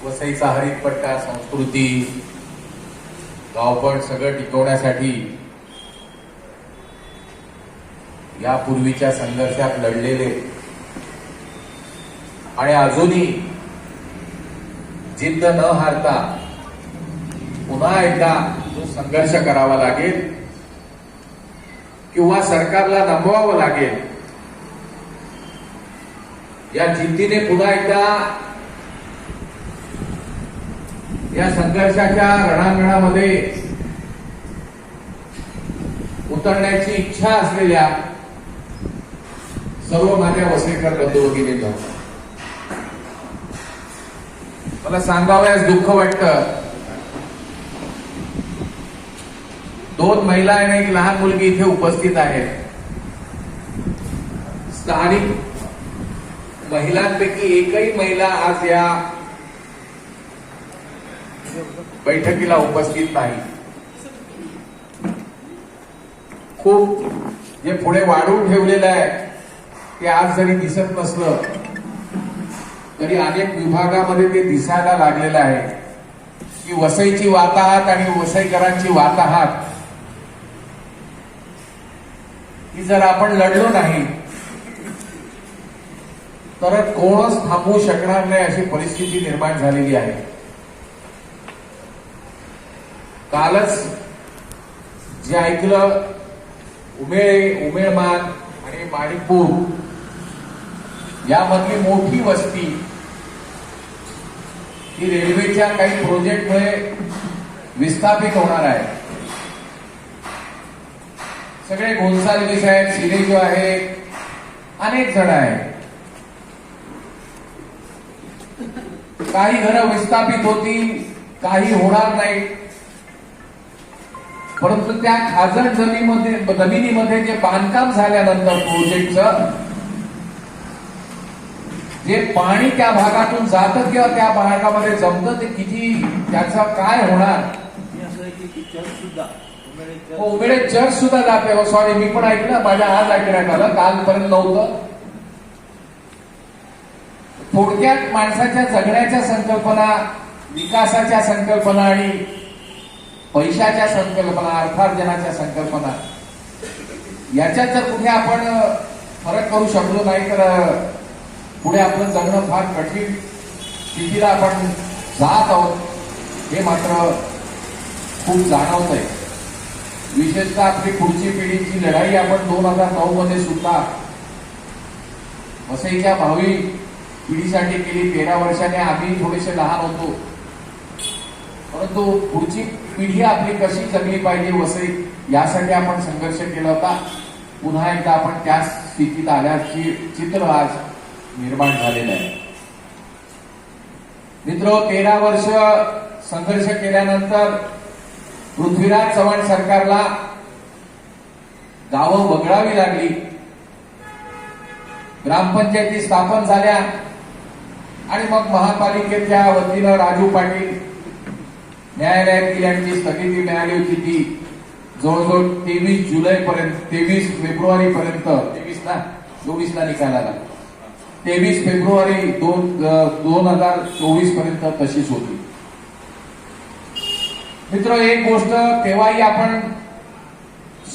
वसईचा हरितपट्टा, संस्कृती, गावपण सगळं टिकवण्यासाठी यापूर्वीच्या संघर्षात लढलेले आणि अजूनही जिद्द न हारता पुन्हा एकदा जो संघर्ष करावा लागेल किंवा सरकारला नमवावं लागेल, या जिद्दीने पुन्हा एकदा या संघर्षाच्या रणांगणामध्ये उतरण्याची इच्छा असलेल्या सर्व माझ्या वसईकर बंधू भगिनींनो, मला सांगावयास दुःख वाटतं. 2 महिला आणि एक लहान मुलगी इथे उपस्थित आहेत. स्थानिक महिलांपैकी एकही महिला आज या बैठकीला उपस्थित नाही. खूप जे पुढे वाढवून ठेवलेलं आहे ते आज जरी दिसत नसलं तरी अनेक विभागामध्ये ते दिसायला लागलेलं आहे की वसईची वाताहत आणि वसईकरांची वाताहत ही जर आपण लढलो नाही तर कोणच थांबवू शकणार नाही अशी परिस्थिती निर्माण झालेली आहे. कालच जे ऐकलं, उमेळमान आणि माणिकपूर यामधली मोठी वस्ती ही रेल्वेच्या काही प्रोजेक्टमुळे विस्थापित होणार आहे. सगळे गोंसालवीस आहेत, सिरेजो आहे, अनेक जण आहेत. काही घरं विस्थापित होतील, काही होणार नाही. परंतु त्या खाजण जमिनीमध्ये जे बांधकाम झाल्यानंतर प्रोजेक्टचं जे पाणी त्या भागातून जातं किंवा त्या भागामध्ये जमतं ते किती, त्याचं काय होणार. उमेळे चर्च सुद्धा जाते. हो सॉरी, मी पण ऐकलं, माझ्या आज ऐकण्यात आलं, कालपर्यंत नव्हतं. थोडक्यात माणसाच्या जगण्याच्या संकल्पना, विकासाच्या संकल्पना आणि पैशाच्या संकल्पना, अर्थार्जनाच्या संकल्पना याच्यात जर कुठे आपण फरक करू शकलो नाही तर पुढे आपलं जगणं फार कठीण स्थितीला आपण जात आहोत हे मात्र खूप जाणवतंय. विशेषतः आपली पुढची पिढीची लढाई आपण 2009 मध्ये सुद्धा वसईच्या भावी पिढीसाठी केली. 13 वर्षाने आम्ही थोडेसे लहान होतो, परंतु पुढची पिढी आपली कशी जगली पाहिजे वसई यासाठी आपण संघर्ष केला होता. पुन्हा एकदा आपण त्या स्थितीत आल्याचे चित्र आज निर्माण झालेलं आहे. मित्र, 13 वर्ष संघर्ष केल्यानंतर पृथ्वीराज चव्हाण सरकारला गावं वगळावी लागली. ग्रामपंचायती स्थापन झाल्या आणि मग महापालिकेच्या वतीनं राजू पाटील न्यायालयात गेल्याची स्थगिती मिळाली होती. ती जवळजवळ 23 जुलैपर्यंत, 23 फेब्रुवारीपर्यंत, 24 ला निकाल आला. 23 फेब्रुवारी 2024 पर्यंत तशीच होती. मित्र, एक गोष्ट तेव्हाही आपण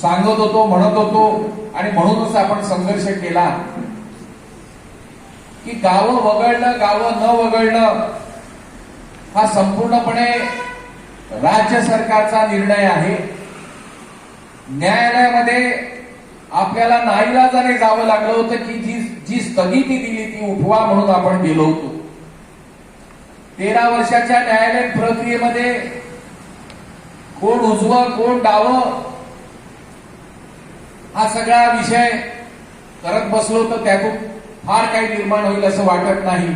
सांगत होतो, म्हणत होतो आणि म्हणूनच आपण संघर्ष केला की गावं वगळणं, गावं न वगळणं हा संपूर्णपणे राज्य सरकारचा निर्णय आहे. न्यायालयामध्ये आपल्याला नाईलाजाने जावं लागलं होतं की जी स्थगिती दिली ती उठवा म्हणून आपण गेलो होतो. 13 वर्षाच्या न्यायालयीन प्रक्रियेमध्ये कोण उजवं कोण डावं हा सगळा विषय करत बसलो तर त्यातून फार काही निर्माण होईल असं वाटत नाही.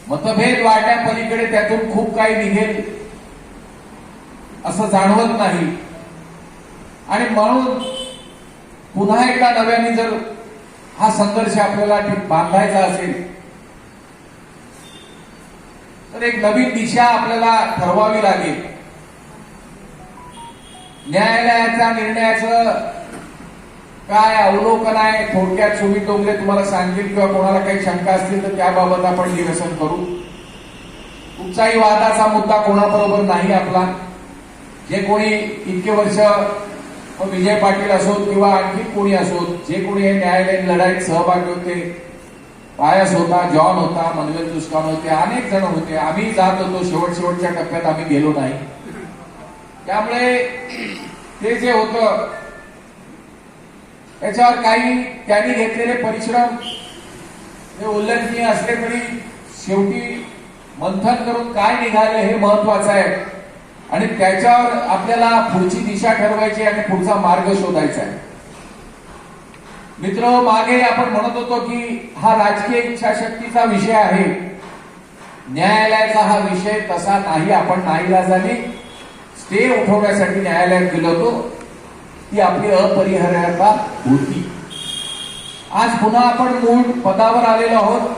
मतभेद वाढण्यापलीकडे त्यातून खूप काही निघेल असं जाणवत नाही. आणि म्हणून पुन्हा एकदा नव्याने जर हा संघर्ष आपल्याला बांधायचा असेल तर एक नवीन दिशा आपल्याला ठरवावी लागेल. न्यायालयाच्या निर्णयाचं काय अवलोकन आहे थोडक्यात सुमित डोंगरे तुम्हाला सांगतील किंवा कोणाला काही शंका असतील तर त्याबाबत आपण निरसन करू. कुठचाही वादाचा मुद्दा कोणाबरोबर नाही आपला. जे कोणी इतके वर्ष विजय पाटील असोत किंवा आणखी कोणी असोत, जे कोणी हे न्यायालयीन लढाईत सहभागी होते, पायस होता, जॉन होता, मनवेल दुष्कान होते, अनेक जण होते. आम्ही जात होतो, शेवटच्या टप्प्यात आम्ही गेलो नाही. त्यामुळे ते जे होतं त्याच्यावर काही त्यांनी घेतलेले परिश्रम हे उल्लेखनीय असले तरी शेवटी मंथन करून काय निघाले हे महत्वाचं आहे आणि त्याच्यावर आपल्याला पुढची दिशा ठरवायची आणि पुढचा मार्ग शोधायचा आहे. मित्र, मागे आपण म्हणत होतो की हा राजकीय इच्छाशक्तीचा विषय आहे. न्यायालयाचा हा विषय तसा नाही. आपण नाईलाजाने स्टे उठवण्यासाठी न्यायालयात गेलो होतो. ती आपली अपरिहार्यता होती. आज पुन्हा आपण मूळ पदावर आलेलो आहोत.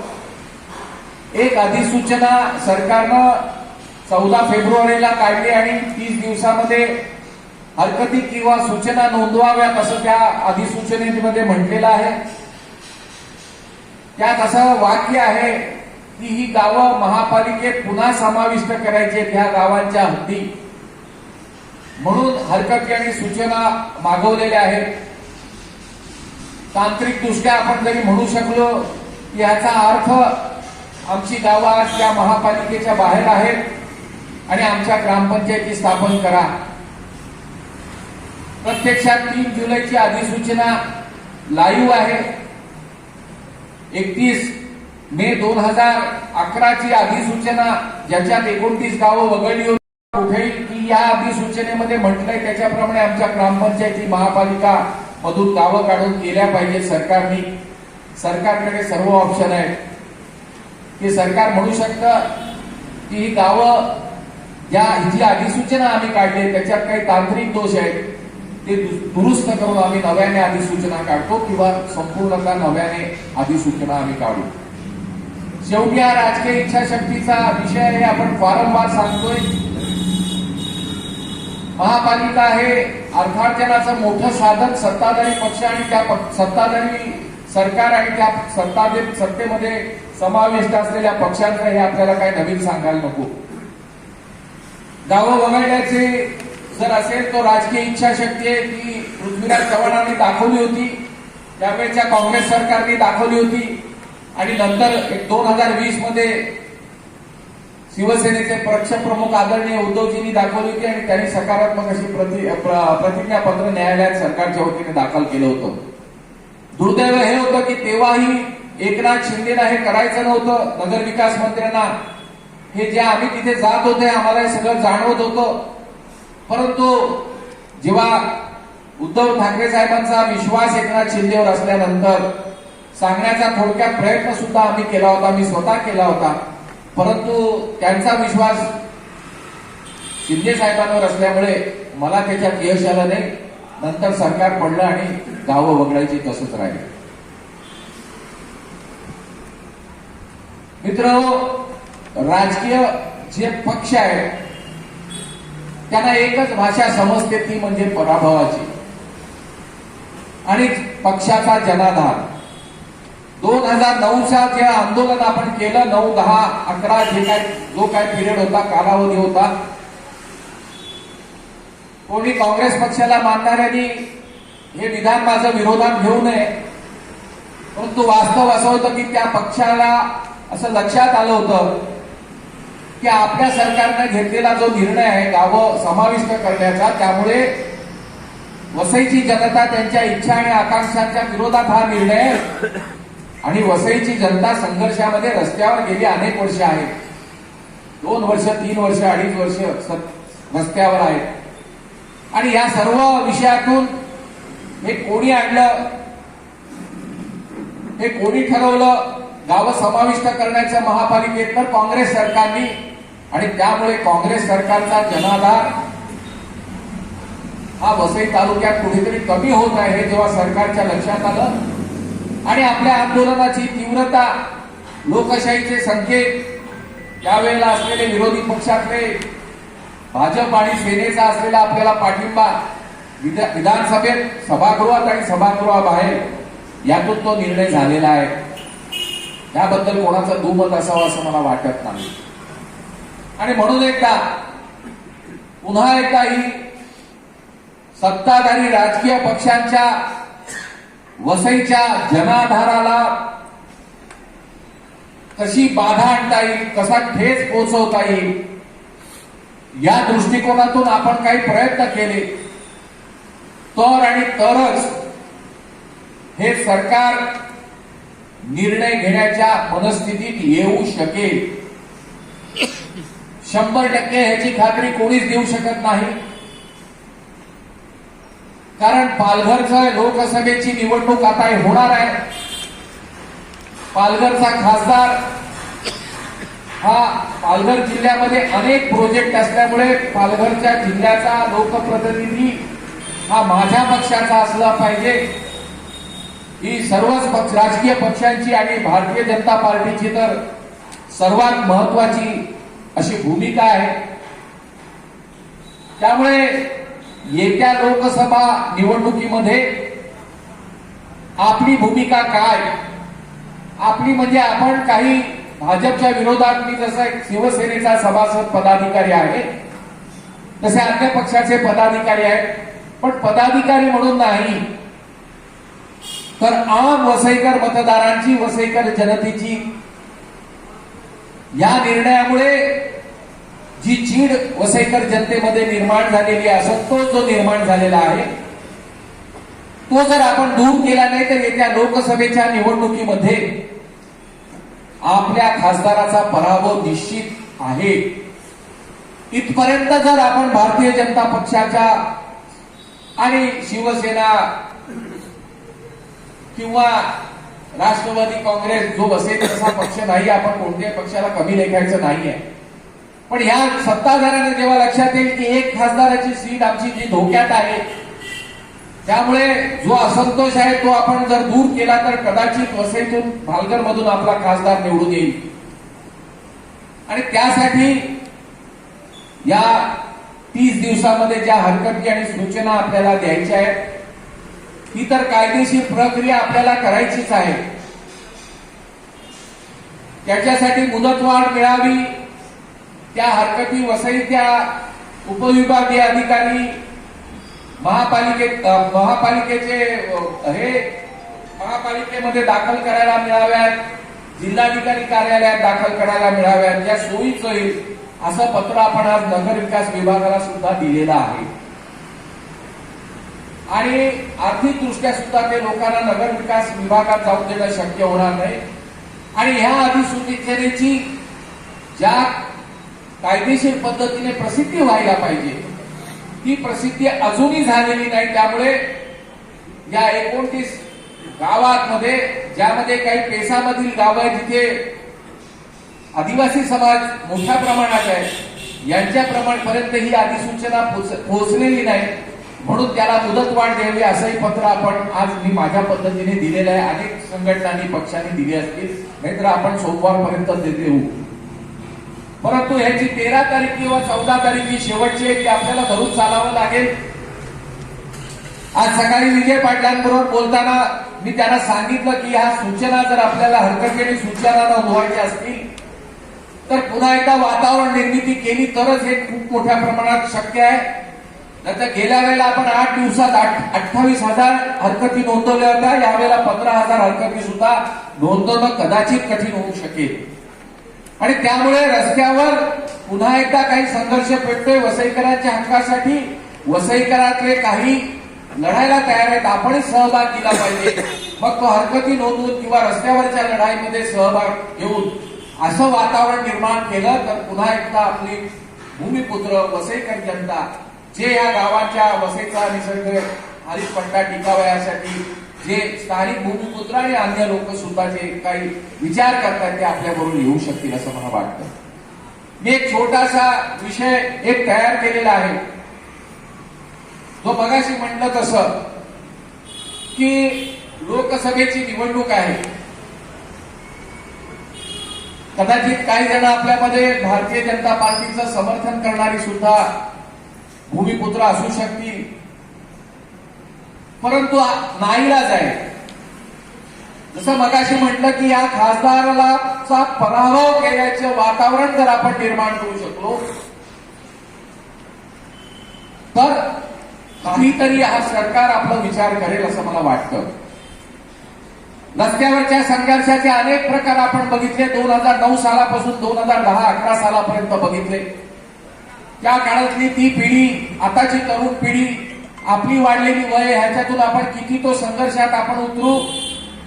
एक अधिसूचना सरकारनं 14 फेब्रुवारीला काढली आणि 30 दिवसामध्ये हरकती किंवा सूचना नोंदवाव्यात असं त्या अधिसूचनेमध्ये म्हटलेलं आहे. त्यात असं वाक्य आहे की ही गावं महापालिकेत पुन्हा समाविष्ट करायची आहेत, ह्या गावांच्या हद्दी, म्हणून हरकती आणि सूचना मागवलेल्या आहेत. तांत्रिकदृष्ट्या आपण जरी म्हणू शकलो की याचा अर्थ आमची गावं आज त्या महापालिकेच्या बाहेर आहेत आणि आमच्या ग्रामपंचायती स्थापन करा. प्रत्यक्षात 3 जुलैची अधिसूचना लाईव्ह आहे. 31 मे 2011ची अधिसूचना ज्याच्यात 29 गावं वगळली होती. कुठेही की या अधिसूचनेमध्ये म्हटलंय त्याच्याप्रमाणे आमच्या ग्रामपंचायती महापालिका मधून गावं काढून केल्या पाहिजे. सरकारकडे सर्व ऑप्शन आहेत की सरकार म्हणू शकतं की ही गावं जी अधिसूचना आम्ही काढली त्याच्यात काही तांत्रिक दोष आहेत ते दुरुस्त करून आम्ही नव्याने अधिसूचना काढतो किंवा संपूर्णतः नव्याने अधिसूचना आम्ही काढू. शेवटी हा राजकीय इच्छाशक्तीचा विषय हे आपण वारंवार सांगतोय. महापालिका हे अर्थार्जनाचं मोठं साधन सत्ताधारी पक्ष आणि त्या सत्ताधारी सरकार आणि त्या सत्तेमध्ये समाविष्ट असलेल्या पक्षांचं हे आपल्याला काही नवीन सांगायला नको. गावं वगळण्याचे जर असेल तो राजकीय इच्छाशक्ती आहे ती पृथ्वीराज चव्हाणांनी दाखवली होती, त्यावेळेच्या काँग्रेस सरकारने दाखवली होती आणि नंतर 2020 मध्ये शिवसेनेचे पक्षप्रमुख आदरणीय उद्धवजींनी दाखवली होती आणि त्यांनी सकारात्मक अशी प्रतिज्ञापत्र न्यायालयात सरकारच्या वतीने दाखल केलं होतं. दुर्दैव हे होतं की तेव्हाही एकनाथ शिंदेना हे करायचं नव्हतं. नगरविकास मंत्र्यांना हे जे आम्ही तिथे जात होते आम्हाला हे सगळं जाणवत होतं. परंतु जेव्हा उद्धव ठाकरे साहेबांचा विश्वास एकनाथ शिंदेवर असल्यानंतर सांगण्याचा थोडक्यात प्रयत्न सुद्धा आम्ही केला होता, मी स्वतः केला होता. परंतु त्यांचा विश्वास शिंदे साहेबांवर असल्यामुळे मला त्याच्यात यश आलं नाही. नंतर सरकार पडलं आणि गावं वगळायची तसंच राहिले. मित्रांनो, राजकीय जे पक्ष आहेत त्यांना एकच भाषा समजते ती म्हणजे पराभवाची आणि पक्षाचा जनाधार. 2009चा जे आंदोलन आपण केलं 9, 10, 11 जो काय पिरियड होता, कालावधी होता, कोणी काँग्रेस पक्षाला मानणाऱ्यांनी हे विधान माझं विरोधात घेऊ नये. परंतु वास्तव असं होतं की त्या पक्षाला असं लक्षात आलं होतं की आपल्या सरकारने घेतलेला जो निर्णय आहे गावं समाविष्ट करण्याचा, त्यामुळे वसईची जनता त्यांच्या इच्छा आणि आकांक्षांच्या विरोधात हा निर्णय आहे आणि वसईची जनता संघर्षामध्ये रस्त्यावर गेली अनेक वर्ष आहेत. 2 वर्ष, 3 वर्ष, 2.5 वर्ष रस्त्यावर आहेत आणि या सर्व विषयातून हे कोणी आणलं, हे कोणी ठरवलं गावं समाविष्ट करण्याचं महापालिकेत? तर काँग्रेस सरकारनी. आणि त्यामुळे काँग्रेस सरकारचा जनाधार हा वसई तालुक्यात कुठेतरी कमी होत आहे हे जेव्हा सरकारच्या लक्षात आलं आणि आपल्या आंदोलनाची तीव्रता, लोकशाहीचे संकेत, त्यावेळेला असलेले विरोधी पक्षातले भाजप आणि सेनेचा असलेला आपल्याला पाठिंबा विधानसभेत, सभागृहात आणि सभागृहाबाहेर, यातून तो निर्णय झालेला आहे. त्याबद्दल कोणाचं दुमत असावं असं मला वाटत नाही. आणि म्हणून एकदा पुन्हा एकदा ही सत्ताधारी राजकीय पक्षांच्या वसईच्या जनाधाराला कशी बाधा आणता येईल, कसा ठेच पोहोचवता येईल, या दृष्टिकोनातून आपण काही प्रयत्न केले तर आणि तरच हे सरकार निर्णय घेण्याच्या मनस्थितीत येऊ शकेल. 100% ह्याची खात्री कोणीच देऊ शकत नाही. कारण पालघरच्या लोकसभेची निवडणूक आता होणार आहे. पालघरचा खासदार हा पालघर जिल्ह्यामध्ये अनेक प्रोजेक्ट असल्यामुळे पालघरच्या जिल्ह्याचा लोकप्रतिनिधी हा माझ्या पक्षाचा असला पाहिजे, ही सर्वच राजकीय पक्षांची आणि भारतीय जनता पार्टीची तर सर्वात महत्वाची अशी भूमिका आहे. त्यामुळे येत्या लोकसभा निवडणुकीमध्ये आपली भूमिका काय, आपली म्हणजे आपण काही भाजपच्या विरोधात, मी जसा एक शिवसेनेचा सभासद पदाधिकारी आहे तसे अन्य पक्षाचे पदाधिकारी आहेत, पण पदाधिकारी म्हणून नाही तर आम वसईकर मतदारांची, वसईकर जनतेची या निर्णयामुळे जी चीड वसईकर जनतेमध्ये निर्माण झालेली आहे, असंतोष जो निर्माण झालेला आहे, तो जर आपण दूर केला नाही तर येत्या लोकसभेच्या निवडणुकीमध्ये आपल्या खासदाराचा पराभव निश्चित आहे. इथपर्यंत जर आपण भारतीय जनता पक्षाच्या आणि शिवसेना किंवा राष्ट्रवादी काँग्रेस जो वसईत तसा पक्ष नाही, आपण कोणत्याही पक्षाला कमी लेखायचं नाहीये, पण ह्या सत्ताधाऱ्यांना जेव्हा लक्षात येईल की एक खासदाराची सीट आमची जी धोक्यात आहे, त्यामुळे जो असंतोष आहे तो आपण जर दूर केला तर कदाचित वसईतून, पालघर मधून आपला खासदार निवडून येईल. आणि त्यासाठी या 30 दिवसामध्ये ज्या हरकती आणि सूचना आपल्याला द्यायच्या आहेत, ही तर कायदेशीर प्रक्रिया आपल्याला करायचीच आहे. त्याच्यासाठी मुदतवाढ मिळावी, त्या हरकती वसईच्या उपविभागीय अधिकारी, महापालिकेचे हे महापालिकेमध्ये दाखल करायला मिळाव्यात, जिल्हाधिकारी कार्यालयात दाखल करायला मिळाव्यात, या सोयीच होईल असं पत्र आपण आज नगर विकास विभागाला सुद्धा दिलेलं आहे. आणि आर्थिक दृष्ट्या सुद्धा ते लोकांना नगर विकास विभागात जाऊन देणं शक्य होणार नाही. आणि ह्या अधिसूचनेची ज्या कायदेशीर पद्धतीने प्रसिद्धी व्हायला पाहिजे ती प्रसिद्धी अजूनही झालेली नाही. त्यामुळे या 29 गावांमध्ये, ज्यामध्ये काही पेसामधील गाव आहे जिथे आदिवासी समाज मोठ्या प्रमाणात आहे, यांच्या प्रमाणपर्यंत ही अधिसूचना पोहोचलेली नाही, म्हणून त्याला मुदतवाढ द्यावी असंही पत्र आपण आज मी माझ्या पद्धतीने दिलेलं आहे. अनेक संघटनांनी, पक्षांनी दिली असतील, नाहीतर आपण सोमवारपर्यंत देऊ. परंतु ह्याची 13 तारीख किंवा 14 तारीख ही शेवटची आहे, ती आपल्याला धरून चालावं लागेल. आज सकाळी विजय पाटलांबरोबर बोलताना मी त्यांना सांगितलं की ह्या सूचना जर आपल्याला हरकतीने सूचना नोंदवायच्या असतील तर पुन्हा एकदा वातावरण निर्मिती केली तरच हे खूप मोठ्या प्रमाणात शक्य आहे. नाहीतर गेल्या वेळेला आपण 8 दिवसात 28,000 हरकती नोंदवल्या होत्या, यावेळेला 15,000 हरकती सुद्धा नोंदवणं कदाचित कठीण होऊ शकेल. आणि त्यामुळे रस्त्यावर पुन्हा एकदा काही संघर्ष पेटतोय वसईकरांच्या हक्कासाठी. वसईकरातले काही लढायला तयार आहेत, आपणही सहभाग दिला पाहिजे. मग तो हरकती नोंदवून किंवा रस्त्यावरच्या लढाईमध्ये सहभाग घेऊन असं वातावरण निर्माण केलं तर पुन्हा एकदा आपली भूमिपुत्र वसईकर जनता, जे या गावाच्या वसईचा निसर्ग हरितपट्टा टिकावा यासाठी जे स्थानिक भूमिपुत्र आणि अन्य लोक सुद्धा जे काही विचार करतात ते आपल्याबरोबर येऊ शकतील असं मला वाटतं. मी एक छोटासा विषय एक तयार केलेला आहे, जो मगाशी म्हटलं तसं की लोकसभेची निवडणूक आहे. कदाचित काही जण आपल्यामध्ये भारतीय जनता पार्टीचं समर्थन करणारी सुद्धा भूमिपुत्र असू शकतील, परंतु नाईलाज आहे. जसं मगाशी म्हटलं की या खासदाराला पराभव केल्याचं वातावरण जर आपण निर्माण करू शकलो तर काहीतरी हा सरकार आपला विचार करेल असं मला वाटतं. रस्त्यावरच्या संघर्षाचे अनेक प्रकार आपण बघितले. 2009 सालापासून 2010-11 सालापर्यंत बघितले. त्या काळातली ती पिढी, आताची तरुण पिढी, आपली वाढलेली वय, ह्याच्यातून आपण किती तो संघर्षात आपण उतरू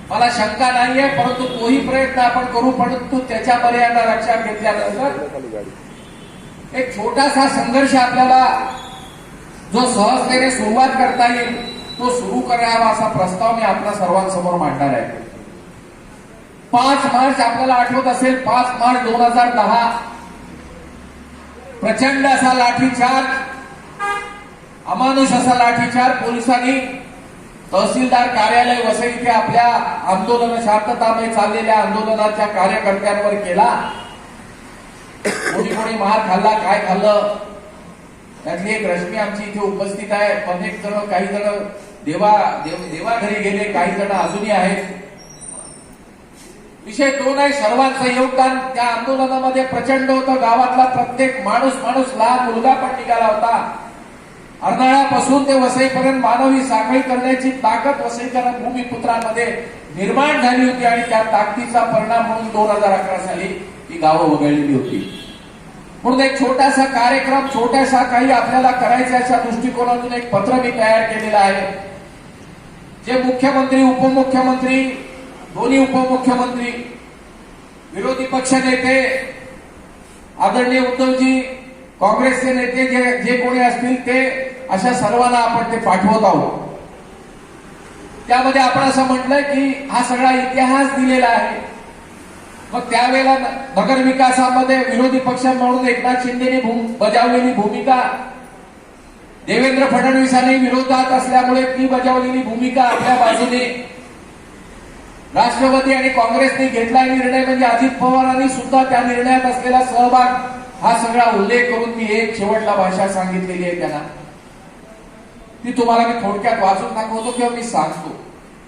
मला शंका नाहीये. परंतु तोही प्रयत्न आपण करू. परंतु त्याच्या मर्यादा लक्षात घेतल्यानंतर एक छोटासा संघर्ष आपल्याला जो सहजतेने सुरुवात करता येईल तो सुरू करावा असा प्रस्ताव मी आपल्या सर्वांसमोर मांडणार आहे. 5 मार्च आपल्याला आठवत असेल, 5 मार्च 2010 प्रचंड असा लाठीचार्ज, अमानुष असा लाठीचार्ज पोलिसांनी तहसीलदार कार्यालय वसई इथे आपल्या आंदोलन शांततामय चाललेल्या आंदोलनाच्या कार्यकर्त्यांवर केला. कोणी कोणी मार खाल्ला, काय खाल्लं, त्यातली एक रश्मी आमची इथे उपस्थित आहे. अनेक जण, काही जण देवाघरी गेले, काही जण अजूनही आहेत. विषय तो नाही, सर्वांचं योगदान त्या आंदोलनामध्ये प्रचंड होतं. गावातला प्रत्येक माणूस, लहान मुलगा पण निघाला होता. अर्नाळ्यापासून ते वसईपर्यंत मानवी साखळी करण्याची ताकद वसईकर भूमिपुत्रांमध्ये निर्माण झाली होती आणि त्या ताकदीचा परिणाम म्हणून 2011 साली ही गावं वगळलेली होती. म्हणून एक छोटासा कार्यक्रम, छोटासा काही आपल्याला करायचा अशा दृष्टिकोनातून एक पत्र मी तयार केलेलं आहे. जे मुख्यमंत्री, उपमुख्यमंत्री, दोन्ही उपमुख्यमंत्री, विरोधी पक्ष नेते, आदरणीय उद्धवजी, काँग्रेसचे नेते जे कोणी असतील ते, अशा सर्वांना आपण ते पाठवत आहोत. त्यामध्ये आपण असं म्हटलंय की हा सगळा इतिहास दिलेला आहे. मग त्यावेळेला नगर विकासामध्ये विरोधी पक्ष म्हणून एकनाथ शिंदेनी बजावलेली भूमिका, देवेंद्र फडणवीसांनी विरोधात असल्यामुळे ती बजावलेली भूमिका आपल्या बाजूने, राष्ट्रवादी आणि काँग्रेसने घेतला निर्णय म्हणजे अजित पवारांनी सुद्धा त्या निर्णयात असलेला सहभाग, हा सगळा उल्लेख करून मी एक शेवटला भाषा सांगितलेली आहे त्यांना. ती तुम्हाला मी थोडक्यात वाचून दाखवतो किंवा मी सांगतो.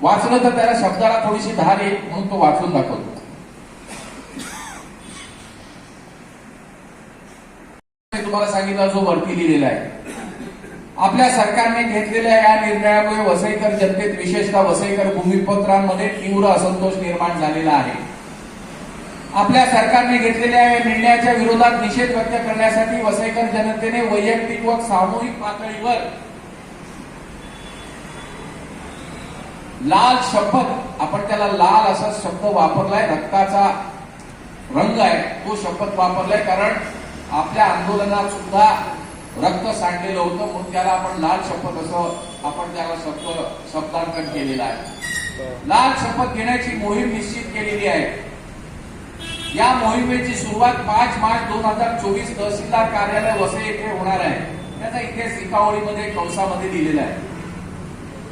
वाचलं तर त्याला शब्दाला थोडीशी धार येईल म्हणून तो वाचून दाखवतो. तुम्हाला सांगितलं जो वरती लिहिलेला आहे. आपल्या सरकारने घेतलेल्या या निर्णयामुळे वसईकर जनतेत, विशेषतः वसईकर भूमिपुत्रांमध्ये तीव्र असंतोष निर्माण झालेला आहे. आपल्या सरकारने घेतलेल्या या निर्णयाच्या विरोधात निषेध व्यक्त करण्यासाठी वसईकर जनतेने वैयक्तिक व सामूहिक पातळीवर लाल शपथ, आपण त्याला लाल असा शब्द वापरलाय, रक्ताचा रंग आहे तो शपथ वापरलाय. कारण आपल्या आंदोलनात सुद्धा रक्त सांडलेलं होतं म्हणून त्याला आपण लाल शपथ असं आपण त्याला शब्दांकन केलेलं आहे. लाल शपथ घेण्याची मोहीम निश्चित केलेली आहे. या मोहिमेची सुरुवात 5 मार्च 2024 तहसीलदार कार्यालय वसई येथे होणार आहे. त्याचा इथे सिकावळीमध्ये कंसामध्ये दिलेला आहे.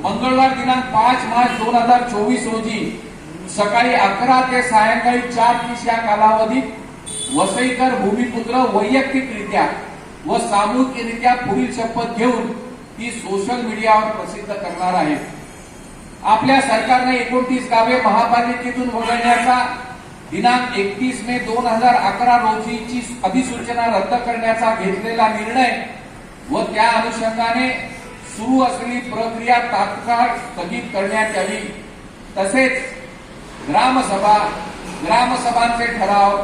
मंगळवार दिनांक 5 मार्च 2024 रोजी सकाळी 11 ते सायंकाळी 4:30 या कालावधीत वसईकर भूमिपुत्र वैयक्तिकरित्या व सामूहिकरित्या पुढील शपथ घेऊन ती सोशल मीडियावर प्रसिद्ध करणार आहेत. आपल्या सरकारने 29 गावे महापालिकेतून वगळण्याचा दिनांक 31 मे 2011 रोजीची अधिसूचना रद्द करण्याचा घेतलेला निर्णय व त्या अनुषंगाने सुरू असलेली प्रक्रिया तात्काळ स्थगित करण्यात यावी. तसेच ग्रामसभांचे ठराव,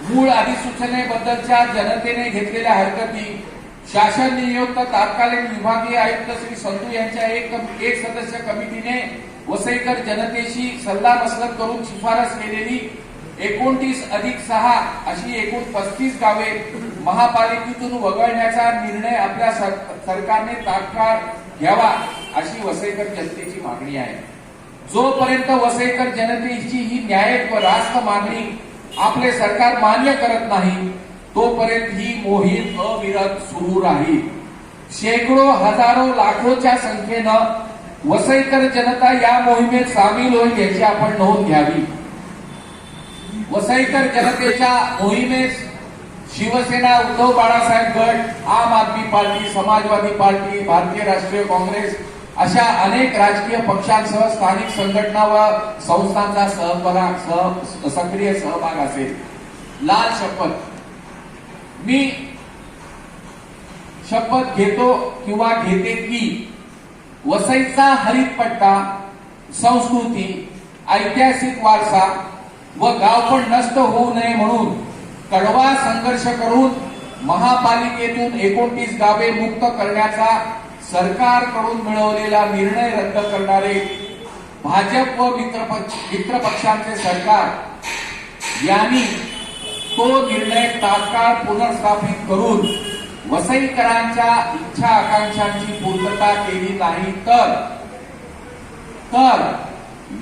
मूळ अधिसूचनेबद्दलच्या जनतेने घेतलेल्या हरकती, शासन नियुक्त तात्कालीन विभागीय आयुक्त श्री संधू यांच्या एक सदस्य कमिटीने वसईकर जनतेशी सल्लामसलत करून शिफारस केलेली 29+6 अशी एकूण 35 गावे महापालिकेतून वगळण्याचा निर्णय आपल्या सरकारने तात्काळ घ्यावा अशी वसईकर जनतेची मागणी आहे. जोपर्यंत वसईकर जनतेची ही न्याय्य व रास्त मागणी आपले सरकार मान्य करत नाही तोपर्यंत ही मोहीम अविरत सुरू राहील. शेकडो, हजारो, लाखोच्या संख्येनं वसईकर जनता या मोहिमेत सामील होईल याची आपण नोंद घ्यावी. वसईकर जनतेच्या मोहिमेस शिवसेना, उद्धव बाळासाहेब गट, आम आदमी पार्टी, समाजवादी पार्टी, भारतीय राष्ट्रीय काँग्रेस अशा अनेक राजकीय पक्षांसह स्थानिक संघटना व संस्थांचा सक्रिय सहभाग असेल. लाल शपथ. मी शपथ घेतो किंवा घेते की वसईचा हरित पट्टा, संस्कृती, ऐतिहासिक वारसा व गाव पण नष्ट होऊ नये म्हणून कडवा संघर्ष करून महापालिकेतून 29 गावे मुक्त करण्याचा सरकारकडून मिळवलेला निर्णय रद्द करणारे भाजप व मित्र पक्षांचे सरकार यांनी तो निर्णय तात्काळ पुनर्स्थापित करून वसईकरांच्या इच्छा आकांक्षांची पूर्तता केली नाही तर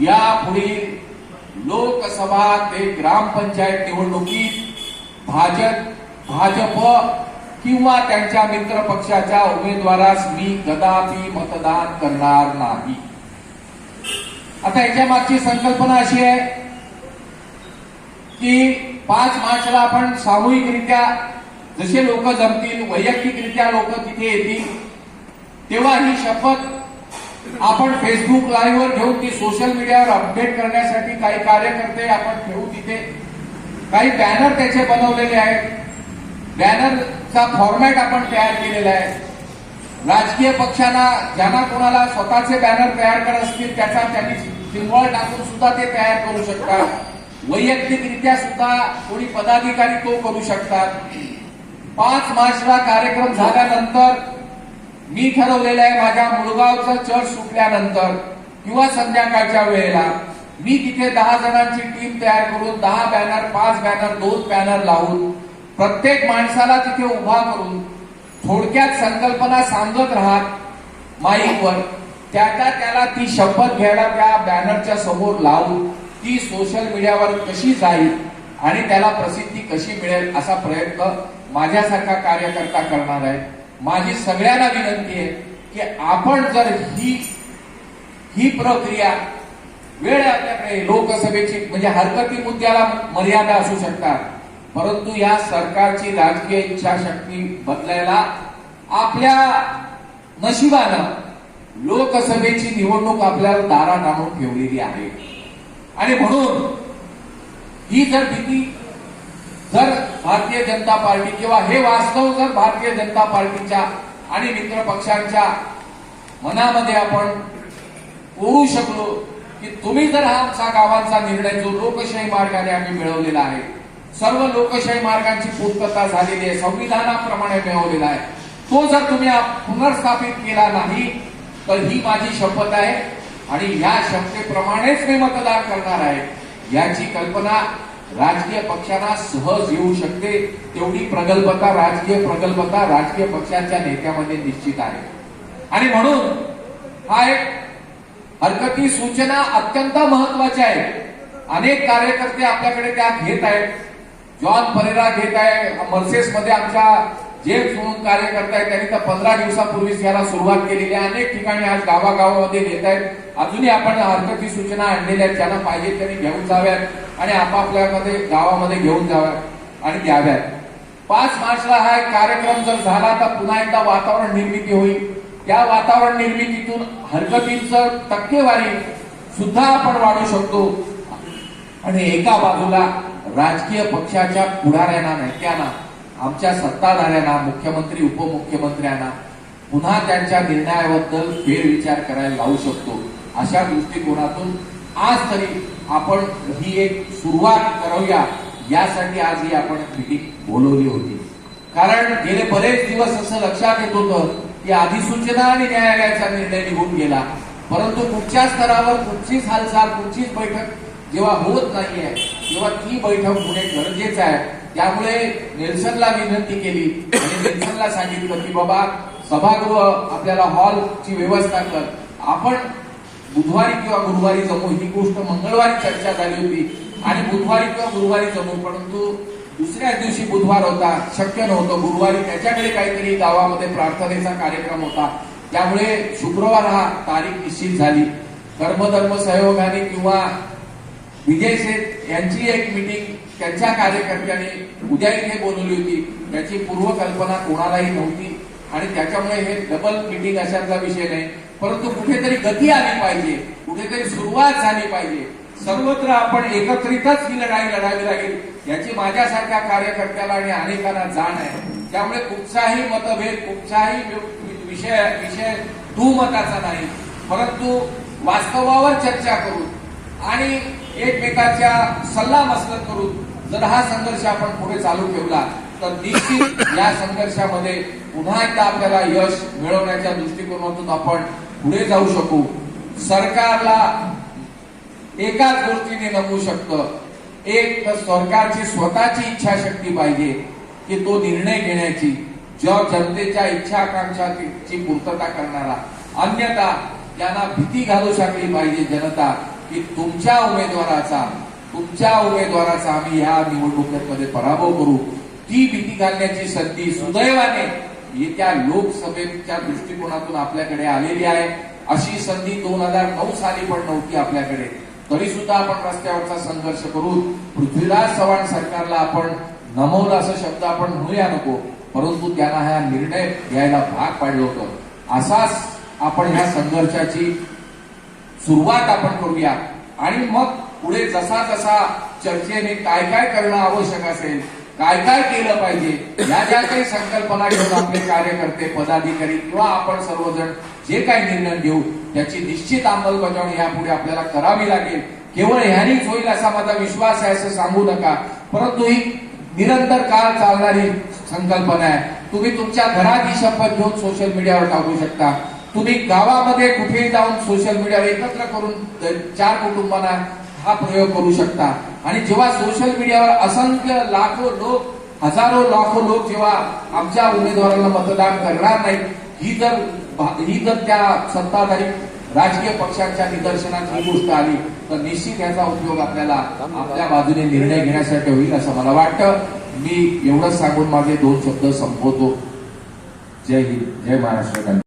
यापुढील लोकसभा ते ग्रामपंचायत निवडणुकीत भाजप किंवा त्यांच्या मित्र पक्षाच्या उमेदवारास मी कदापि मतदान करणार नाही. आता याच्या मागची संकल्पना अशी आहे की 5 मार्चला आपण सामूहिकरित्या जसे लोक जमतील, वैयक्तिकरित्या लोक तिथे येतील, तेव्हा ही शपथ आपण फेसबुक लाईव्ह वर घेऊन ती सोशल मीडियावर अपडेट करण्यासाठी काही कार्यकर्ते आपण ठेवू तिथे. काही बॅनर त्याचे बनवलेले आहेत. बॅनरचा फॉर्मॅट आपण तयार केलेला आहे. राजकीय पक्षांना ज्यांना कोणाला स्वतःचे बॅनर तयार करत असतील त्याचा त्यांनी सिम्बॉल टाकून सुद्धा ते तयार करू शकतात. वैयक्तिकरित्या सुद्धा कोणी पदाधिकारी तो करू शकतात. 5 मार्चला कार्यक्रम झाल्यानंतर मी ठरवलेलं आहे माझ्या मुळगावचं चर्च सुटल्यानंतर किंवा संध्याकाळच्या वेळेला मी तिथे 10 जणांची टीम तयार करून 10 बॅनर, 5 बॅनर, 2 बॅनर लावून प्रत्येक माणसाला तिथे उभा करून थोडक्यात संकल्पना सांगत राहत माईकवर त्याला ती शपथ घ्यायला त्या बॅनरच्या समोर लावून ती सोशल मीडियावर कशी जाईल आणि त्याला प्रसिद्धी कशी मिळेल असा प्रयत्न माझ्यासारखा कार्यकर्ता करणार आहे. माझी सगळ्यांना विनंती आहे की आपण जर ही प्रक्रिया वेळ आपल्याकडे लोकसभेची म्हणजे हरकती मुद्द्याला मर्यादा असू शकतात, परंतु या सरकारची राजकीय इच्छाशक्ती बदलायला आपल्या नशिबानं लोकसभेची निवडणूक आपल्याला दारात आणून ठेवलेली आहे. आणि म्हणून ही जर भीती जर भारतीय जनता पार्टी किंवा हे वास्तव जर भारतीय जनता पार्टीच्या आणि मित्र पक्षांच्या मनामध्ये आपण ओढू शकलो की तुम्ही जर हा आमचा गावांचा निर्णय जो लोकशाही मार्गाने आम्ही मिळवलेला आहे, सर्व लोकशाही मार्गांची पूर्तता झालेली आहे, संविधानाप्रमाणे मिळवलेला आहे, तो जर तुम्ही पुनर्स्थापित केला नाही तर ही माझी शपथ आहे आणि या शपथेप्रमाणेच मी मतदान करणार आहे. याची कल्पना राजकीय पक्षांना सहज येऊ शकते. तेवढी प्रगल्भता, राजकीय पक्षांच्या नेत्यामध्ये निश्चित आहे. आणि म्हणून हा एक हरकती सूचना अत्यंत महत्वाच्या आहेत. अनेक कार्यकर्ते आपल्याकडे त्या घेत आहेत. जॉन परेरा घेत आहे. मर्सेस मध्ये आमच्या जेम्स म्हणून कार्यकर्ता आहेत, त्यांनी तर 15 दिवसापूर्वीच याला सुरुवात केलेली आहे. अनेक ठिकाणी आज गावागावामध्ये घेत आहेत. अजूनही आपण हरकती सूचना आणलेल्या आहेत. ज्यांना पाहिजे त्यांनी घेऊन जाव्यात आणि आपापल्यामध्ये गावामध्ये घेऊन जाव्यात आणि द्याव्यात. 5 मार्चला हा एक कार्यक्रम जर झाला तर पुन्हा एकदा वातावरण निर्मिती होईल. त्या वातावरण निर्मितीतून हरकतींचं टक्केवारी सुद्धा आपण वाढवू शकतो. आणि एका बाजूला राजकीय पक्षाच्या पुढाऱ्यांना, नेत्यांना, आमच्या सत्ताधाऱ्यांना, मुख्यमंत्री, उपमुख्यमंत्र्यांना पुन्हा त्यांच्या निर्णयाबद्दल फेरविचार करायला लावू शकतो. अशा दृष्टिकोनातून आज तरी आपण ही एक सुरुवात करूया यासाठी आज ही आपण मीटिंग बोलवली होती. कारण गेले बरेच दिवस असं लक्षात येत होतं की अधिसूचना आणि न्यायालयाचा निर्णय निघून गेला, परंतु कुठच्या स्तरावर कुठचीच हालचाल, कुठचीच बैठक जेव्हा होत नाहीये तेव्हा ती बैठक होणे गरजेचं आहे. त्यामुळे नेल्सनला विनंती केली आणि नेल्सनला सांगितलं की बाबा सभागृह आपल्याला हॉलची व्यवस्था कर, आपण बुधवारी किंवा गुरुवारी जमू. ही गोष्ट मंगळवारी चर्चा झाली होती आणि बुधवारी किंवा गुरुवारी जमू, परंतु दुसऱ्या दिवशी बुधवार होता, शक्य नव्हतं. गुरुवारी त्याच्याकडे काहीतरी गावामध्ये प्रार्थनेचा कार्यक्रम होता, त्यामुळे शुक्रवार हा तारीख निश्चित झाली. कर्मधर्म सहयोगाने किंवा विजय सेठ यांची एक मीटिंग त्यांच्या कार्यकर्त्यांनी उद्या इथे बोलवली होती. त्याची पूर्वकल्पना कोणालाही नव्हती आणि त्याच्यामुळे हे डबल मीटिंग अशातला विषय नाही. परंतु कुठेतरी गती आली पाहिजे, कुठेतरी सुरुवात झाली पाहिजे. सर्वत्र आपण एकत्रितच ही लढाई लढावी लागेल याची माझ्यासारख्या कार्यकर्त्याला आणि अनेकांना जाण आहे. त्यामुळे कुठचाही मतभेद, कुठचाही विषय दुमताचा नाही, परंतु वास्तवावर चर्चा करून आणि एकमेकाच्या सल्लामसलत करून जर हा संघर्ष आपण पुढे चालू ठेवला तर निश्चित या संघर्षामध्ये पुन्हा एकदा आपल्याला यश मिळवण्याच्या दृष्टिकोनातून आपण पुढे जाऊ शकू. सरकारला एकाच गोष्टीने नमवू शकतं, एक तर सरकारची स्वतःची इच्छाशक्ती पाहिजे की तो निर्णय घेण्याची, जनतेच्या इच्छा आकांक्षाची पूर्तता करणारा. अन्यथा त्यांना भीती घालू शकली पाहिजे जनता की तुमच्या उमेदवाराचा आम्ही या निवडणुकीमध्ये पराभव करू. ती भीती घालण्याची संधी सुदैवाने येत्या लोकसभेच्या दृष्टिकोनातून आपल्याकडे आलेली आहे. अशी संधी 2009 साली पण नव्हती आपल्याकडे. तरी सुद्धा आपण रस्त्यावरचा संघर्ष करून पृथ्वीराज चव्हाण सरकारला आपण नमवलं असं शब्द आपण म्हणूया नको, परंतु त्यांना हा निर्णय घ्यायला भाग पाडलं होतं. असाच आपण ह्या संघर्षाची सुरुवात आपण करूया आणि मग पुढे जसा जसा चर्चेने काय काय करणं आवश्यक असेल, काय काय केलं पाहिजे, या ज्या काही संकल्पना घेऊन आपले कार्यकर्ते, पदाधिकारी किंवा आपण सर्वजण जे काही निर्णय घेऊ त्याची निश्चित अंमलबजावणी यापुढे आपल्याला करावी लागेल. केवळ ह्यानीच होईल असा माझा विश्वास आहे असं सांगू नका, परंतु ही निरंतर काळ चालणारी संकल्पना आहे. तुम्ही तुमच्या घरात ही शपथ घेऊन सोशल मीडियावर टाकू शकता. तुम्ही गावामध्ये कुठेही जाऊन सोशल मीडियावर एकत्र करून 4 कुटुंबांना हा प्रयोग करू शकता. आणि जेव्हा सोशल मीडियावर असंख्य लाखो लोक, हजारो लाखो लोक जेव्हा आमच्या उमेदवाराला मतदान करणार नाही, ही जर त्या सत्ताधारी राजकीय पक्षांच्या निदर्शनात ही गोष्ट आली तर निश्चित याचा उपयोग आपल्याला आपल्या बाजूने निर्णय घेण्यासाठी होईल असं मला वाटतं. मी एवढंच सांगून माझे 2 शब्द संपवतो. जय हिंद, जय महाराष्ट्र.